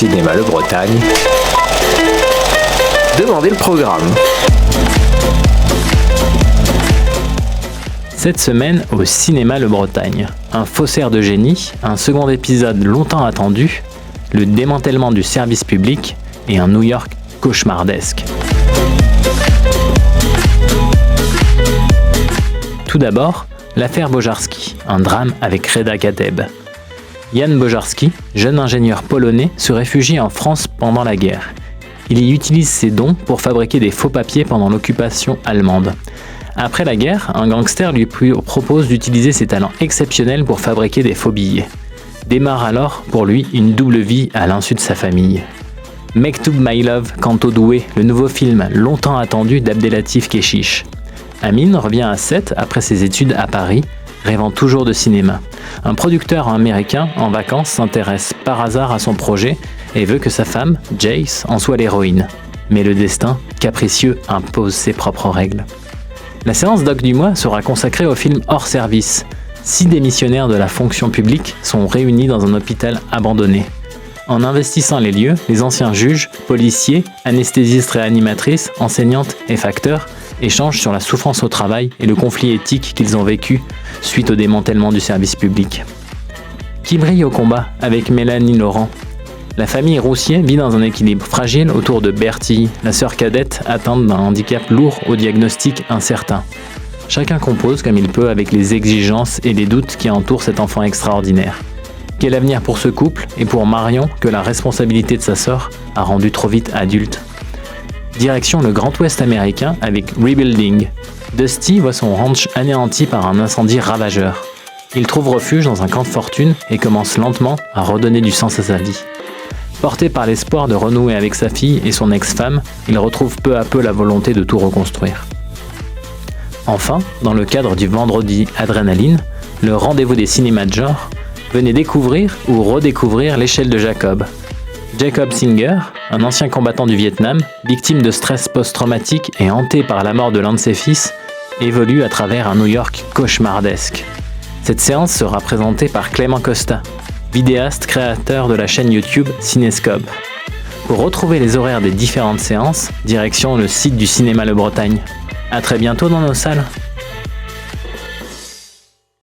Cinéma Le Bretagne. Demandez le programme. Cette semaine au Cinéma Le Bretagne, un faussaire de génie, un second épisode longtemps attendu, le démantèlement du service public et un New York cauchemardesque. Tout d'abord, l'affaire Bojarski, un drame avec Reda Kateb. Jan Bojarski, jeune ingénieur polonais, se réfugie en France pendant la guerre. Il y utilise ses dons pour fabriquer des faux papiers pendant l'occupation allemande. Après la guerre, un gangster lui propose d'utiliser ses talents exceptionnels pour fabriquer des faux billets. Démarre alors pour lui une double vie à l'insu de sa famille. Mektoub My Love, Kanto Doué, le nouveau film longtemps attendu d'Abdelatif Kechiche. Amin revient à Sète après ses études à Paris, rêvant toujours de cinéma. Un producteur américain en vacances s'intéresse par hasard à son projet et veut que sa femme, Jace, en soit l'héroïne. Mais le destin, capricieux, impose ses propres règles. La séance doc du mois sera consacrée au film Hors Service. 6 démissionnaires de la fonction publique sont réunis dans un hôpital abandonné. En investissant les lieux, les anciens juges, policiers, anesthésistes réanimatrices, enseignantes et facteurs échangent sur la souffrance au travail et le conflit éthique qu'ils ont vécu suite au démantèlement du service public. Qui brille au combat avec Mélanie Laurent. La famille Roussier vit dans un équilibre fragile autour de Bertie, la sœur cadette atteinte d'un handicap lourd au diagnostic incertain. Chacun compose comme il peut avec les exigences et les doutes qui entourent cet enfant extraordinaire. Quel avenir pour ce couple et pour Marion que la responsabilité de sa sœur a rendu trop vite adulte. Direction le Grand Ouest américain avec Rebuilding. Dusty voit son ranch anéanti par un incendie ravageur. Il trouve refuge dans un camp de fortune et commence lentement à redonner du sens à sa vie. Porté par l'espoir de renouer avec sa fille et son ex-femme, il retrouve peu à peu la volonté de tout reconstruire. Enfin, dans le cadre du Vendredi Adrénaline, le rendez-vous des cinémas de genre, venez découvrir ou redécouvrir L'échelle de Jacob. Jacob Singer, un ancien combattant du Vietnam, victime de stress post-traumatique et hanté par la mort de l'un de ses fils, évolue à travers un New York cauchemardesque. Cette séance sera présentée par Clément Costa, vidéaste créateur de la chaîne YouTube Cinescope. Pour retrouver les horaires des différentes séances, direction le site du Cinéma Le Bretagne. À très bientôt dans nos salles.